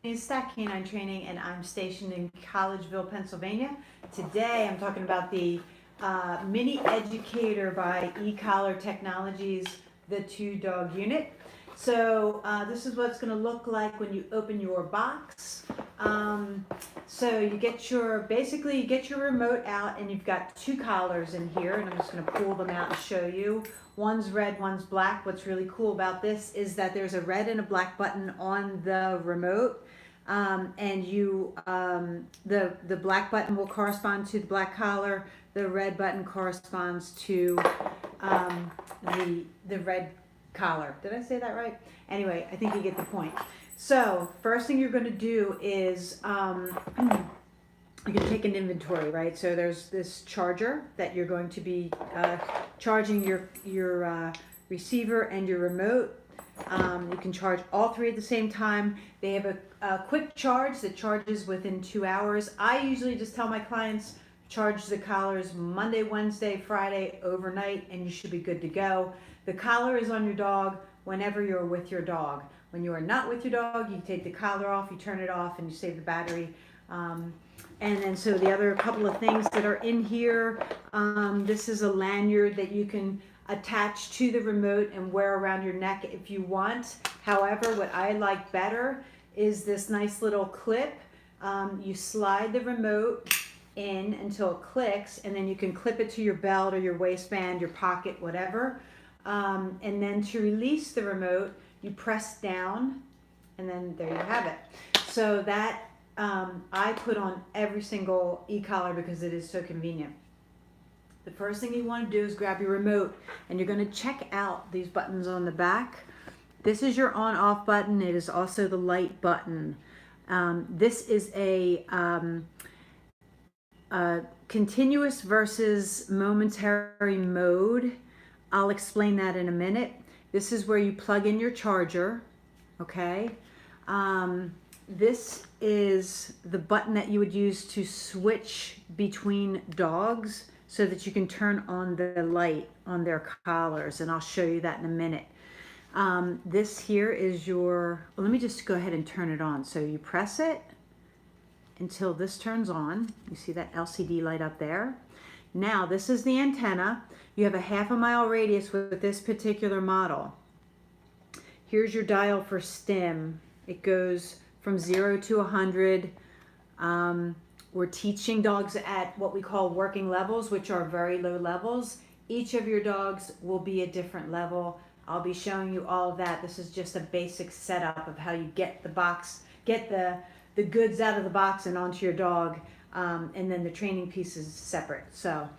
is Stack Canine Training, and I'm stationed in Collegeville, Pennsylvania. Today I'm talking about the Mini Educator by Ecollar Technologies, the 2-dog unit. So this is what it's going to look like when you open your box. So you get basically you get your remote out, and you've got 2 collars in here, and I'm just going to pull them out and show you. One's red, one's black. What's really cool about this is that there's a red and a black button on the remote. And the black button will correspond to the black collar. The red button corresponds to the red collar. Did I say that right? Anyway, I think you get the point. So first thing you're going to do is you're going to take an inventory, right? So there's this charger that you're going to be charging your receiver and your remote. You can charge all 3 at the same time. They have a quick charge that charges within 2 hours. I usually just tell my clients, charge the collars Monday, Wednesday, Friday, overnight, and you should be good to go. The collar is on your dog whenever you're with your dog. When you are not with your dog, you take the collar off, you turn it off, and you save the battery. And then so the other couple of things that are in here, this is a lanyard that you can attach to the remote and wear around your neck if you want. However, what I like better is this nice little clip. You slide the remote in until it clicks, and then you can clip it to your belt or your waistband, your pocket, whatever. And then to release the remote, you press down, and then there you have it. So that I put on every single e-collar because it is so convenient. The first thing you want to do is grab your remote, and you're going to check out these buttons on the back. This is your on-off button. It is also the light button. This is a continuous versus momentary mode. I'll explain that in a minute. This is where you plug in your charger, okay? This is the button that you would use to switch between dogs so that you can turn on the light on their collars, and I'll show you that in a minute. This here is your, well, let me just go ahead and turn it on. So you press it until this turns on. You see that LCD light up there? Now this is the antenna. You have a 1/2 mile radius with this particular model. Here's your dial for stim. It goes from 0 to 100. We're teaching dogs at what we call working levels, which are very low levels. Each of your dogs will be a different level. I'll be showing you all of that. This is just a basic setup of how you get the box, get the goods out of the box and onto your dog, and then the training piece is separate. So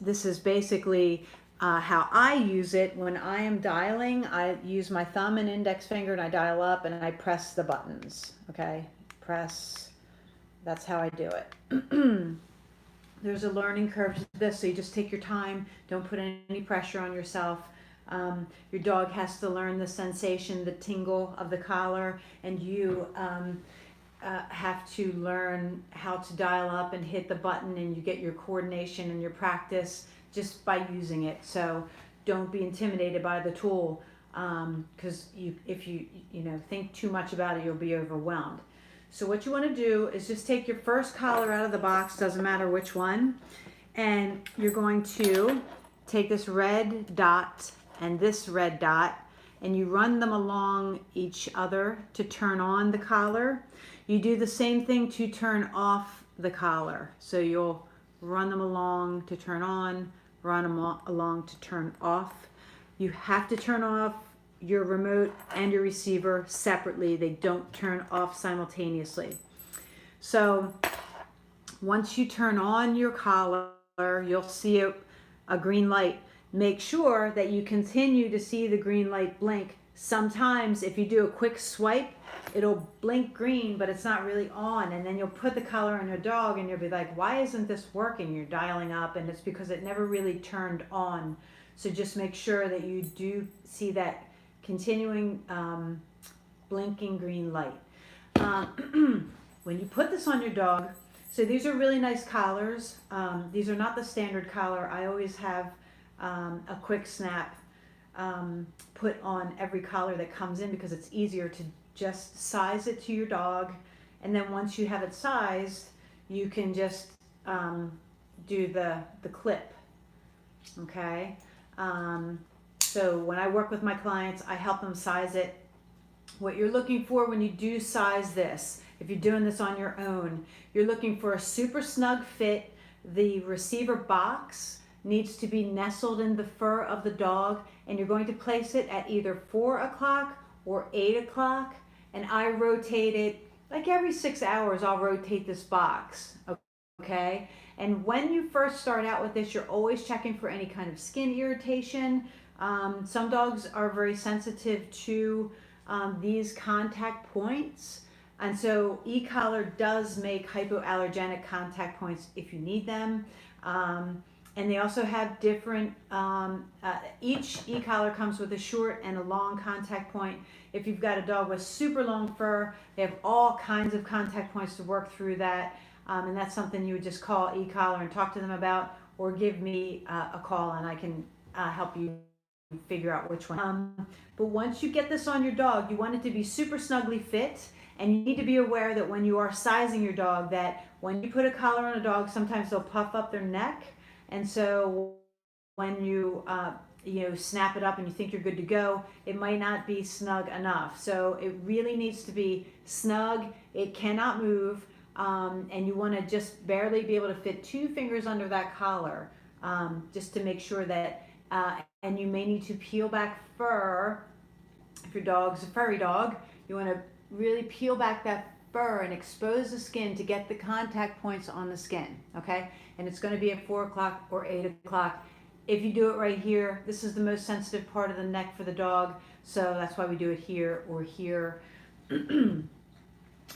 this is basically how I use it. When I am dialing, I use my thumb and index finger, and I dial up and I press the buttons. Okay, press. That's how I do it. There's a learning curve to this, so you just take your time. Don't put any pressure on yourself. Your dog has to learn the sensation, the tingle of the collar, and you have to learn how to dial up and hit the button, and you get your coordination and your practice just by using it. So don't be intimidated by the tool, because if you think too much about it, you'll be overwhelmed. So what you want to do is just take your first collar out of the box, doesn't matter which one, and you're going to take this red dot and this red dot, and you run them along each other to turn on the collar. You do the same thing to turn off the collar. So you'll run them along to turn on, run them along to turn off. You have to turn off your remote and your receiver separately. They don't turn off simultaneously. So once you turn on your collar, you'll see a green light. Make sure that you continue to see the green light blink. Sometimes if you do a quick swipe, it'll blink green, but it's not really on, and then you'll put the collar on your dog and you'll be like, why isn't this working? You're dialing up, and it's because it never really turned on. So just make sure that you do see that continuing blinking green light. When you put this on your dog, so these are really nice collars. These are not the standard collar. I always have a quick snap put on every collar that comes in because it's easier just size it to your dog, and then once you have it sized, you can just do the clip, okay? So when I work with my clients, I help them size it. What you're looking for when you do size this, if you're doing this on your own, you're looking for a super snug fit. The receiver box needs to be nestled in the fur of the dog, and you're going to place it at either 4 o'clock or 8 o'clock, and I rotate it like every 6 hours. I'll rotate this box, okay? And when you first start out with this, you're always checking for any kind of skin irritation. Some dogs are very sensitive to these contact points, and so Ecollar does make hypoallergenic contact points if you need them. And they also have different, each Ecollar comes with a short and a long contact point. If you've got a dog with super long fur, they have all kinds of contact points to work through that. And that's something you would just call Ecollar and talk to them about, or give me a call and I can help you figure out which one. But once you get this on your dog, you want it to be super snugly fit, and you need to be aware that when you are sizing your dog, that when you put a collar on a dog, sometimes they'll puff up their neck, and so when you snap it up and you think you're good to go, it might not be snug enough. So it really needs to be snug. It cannot move, and you want to just barely be able to fit 2 fingers under that collar, just to make sure that. And you may need to peel back fur. If your dog's a furry dog, you want to really peel back that fur and expose the skin to get the contact points on the skin, okay? And it's going to be at 4 o'clock or 8 o'clock. If you do it right here, this is the most sensitive part of the neck for the dog, so that's why we do it here or here. And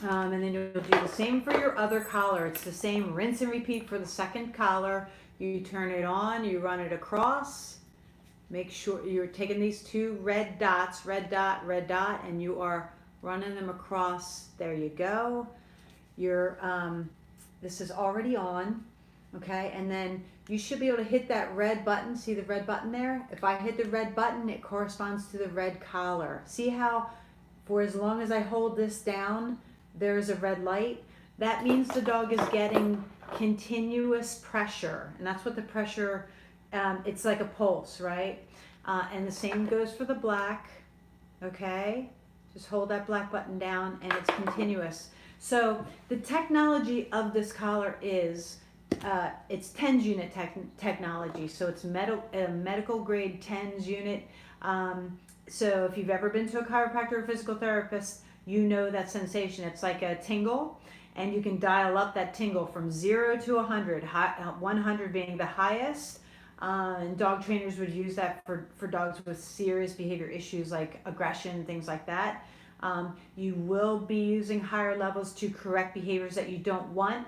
then you'll do the same for your other collar. It's the same rinse and repeat for the second collar. You turn it on, you run it across. Make sure you're taking these 2 red dots, red dot, and you are running them across. There you go. This is already on, okay? And then you should be able to hit that red button. See the red button there? If I hit the red button, it corresponds to the red collar. See how for as long as I hold this down, there's a red light? That means the dog is getting continuous pressure, and that's what the pressure, it's like a pulse, right? And the same goes for the black, okay? Just hold that black button down and it's continuous. So the technology of this collar is, it's TENS unit technology. So it's medical grade TENS unit. So if you've ever been to a chiropractor or physical therapist, you know that sensation. It's like a tingle, and you can dial up that tingle from 0 to 100, 100 being the highest. And dog trainers would use that for dogs with serious behavior issues like aggression, things like that. You will be using higher levels to correct behaviors that you don't want.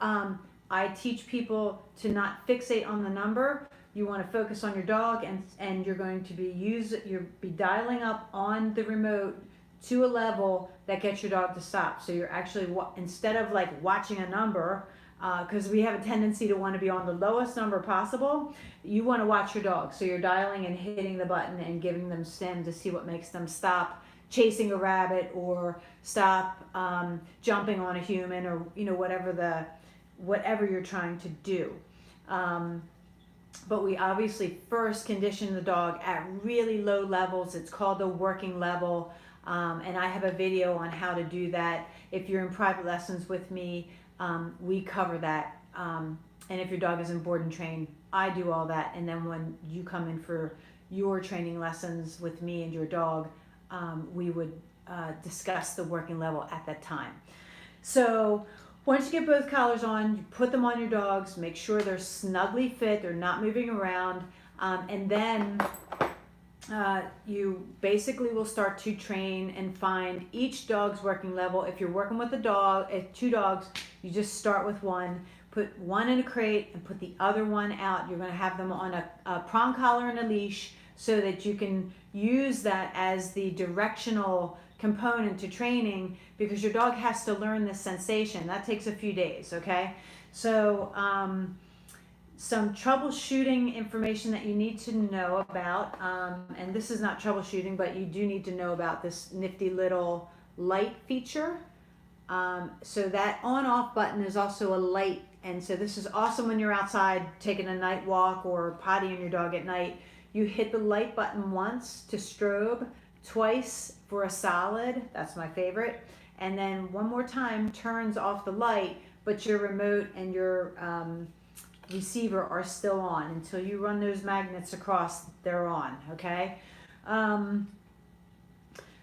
I teach people to not fixate on the number. You want to focus on your dog, and you're going to be dialing up on the remote to a level that gets your dog to stop. So you're actually, instead of like watching a number, because we have a tendency to want to be on the lowest number possible, you want to watch your dog. So you're dialing and hitting the button and giving them stim to see what makes them stop chasing a rabbit, or stop jumping on a human, or whatever you're trying to do. But we obviously first condition the dog at really low levels. It's called the working level. And I have a video on how to do that. If you're in private lessons with me, we cover that. And if your dog isn't board and trained, I do all that. And then when you come in for your training lessons with me and your dog, we would discuss the working level at that time. So once you get both collars on, you put them on your dogs, make sure they're snugly fit, they're not moving around, and then you basically will start to train and find each dog's working level. If you're working with two dogs, you just start with one, put one in a crate and put the other one out. You're going to have them on a prong collar and a leash, so that you can use that as the directional component to training, because your dog has to learn this sensation. That takes a few days, okay? So some troubleshooting information that you need to know about, and this is not troubleshooting, but you do need to know about this nifty little light feature. So that on-off button is also a light, and so this is awesome when you're outside taking a night walk or pottying your dog at night. You hit the light button once to strobe, twice for a solid, that's my favorite, and then one more time turns off the light, but your remote and your receiver are still on. Until you run those magnets across, they're on, okay?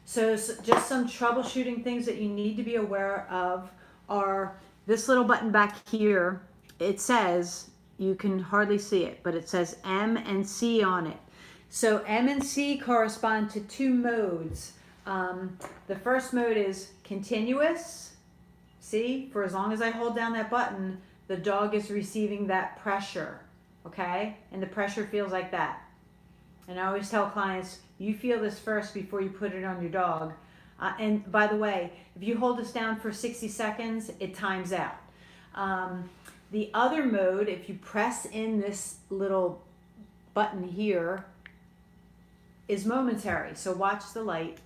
So just some troubleshooting things that you need to be aware of are this little button back here. It says, you can hardly see it, but it says M and C on it. So M and C correspond to two modes. The first mode is continuous. See, for as long as I hold down that button, the dog is receiving that pressure, okay? And the pressure feels like that. And I always tell clients, you feel this first before you put it on your dog. And by the way, if you hold this down for 60 seconds, it times out. The other mode, if you press in this little button here, is momentary. So watch the light.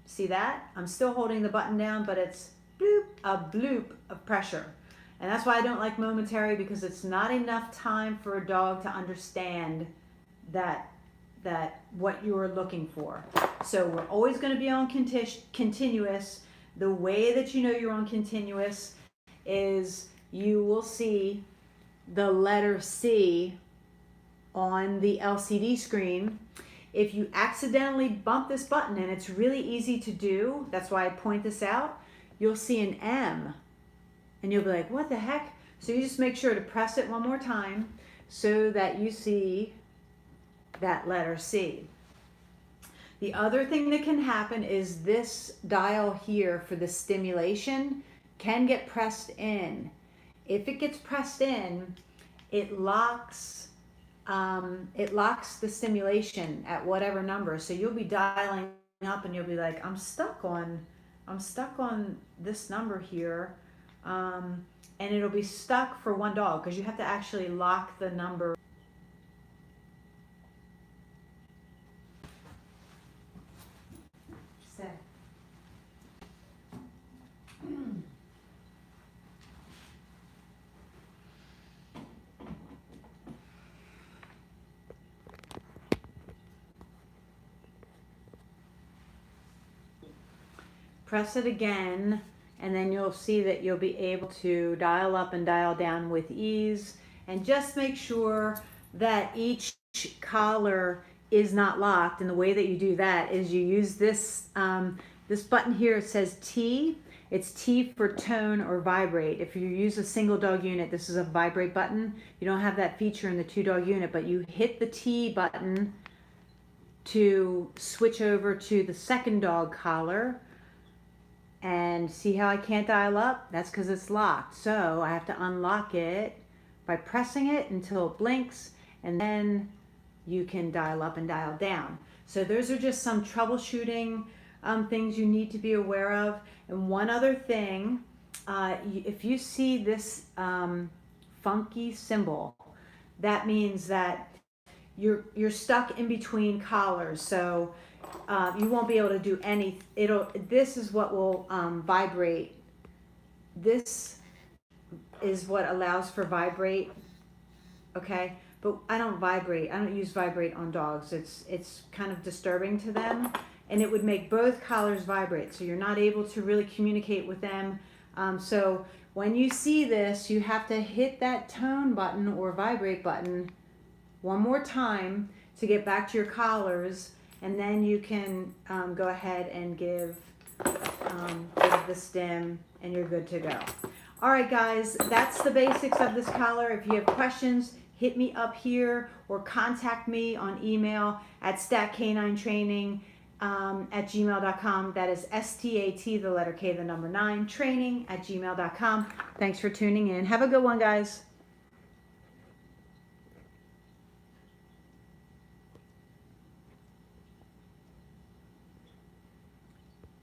See that? I'm still holding the button down, but it's bloop, a bloop of pressure. And that's why I don't like momentary, because it's not enough time for a dog to understand that what you're looking for. So we're always going to be on continuous. The way that you know you're on continuous is you will see the letter C on the LCD screen. If you accidentally bump this button, and it's really easy to do, that's why I point this out, you'll see an M and you'll be like, what the heck? So you just make sure to press it one more time so that you see that letter C. The other thing that can happen is this dial here for the stimulation can get pressed in. If it gets pressed in, it locks the stimulation at whatever number. So you'll be dialing up and you'll be like, I'm stuck on this number here, and it'll be stuck for one dog because you have to actually lock the number. Press it again, and then you'll see that you'll be able to dial up and dial down with ease. And just make sure that each collar is not locked. And the way that you do that is you use this this button here. It says T. It's T for tone or vibrate. If you use a single dog unit, this is a vibrate button. You don't have that feature in the 2-dog unit, but you hit the T button to switch over to the second dog collar. And see how I can't dial up? That's because it's locked. So I have to unlock it by pressing it until it blinks, and then you can dial up and dial down. So those are just some troubleshooting things you need to be aware of. And one other thing, if you see this funky symbol, that means that you're stuck in between collars. So you won't be able to do any. This is what will vibrate. This is what allows for vibrate. Okay, but I don't vibrate. I don't use vibrate on dogs. It's kind of disturbing to them, and it would make both collars vibrate. So you're not able to really communicate with them. So when you see this, you have to hit that tone button or vibrate button one more time to get back to your collars. And then you can go ahead and give the stim, and you're good to go. All right, guys, that's the basics of this collar. If you have questions, hit me up here or contact me on email at statk9training@gmail.com. That is STAT, the letter K, the number 9, training@gmail.com. Thanks for tuning in. Have a good one, guys.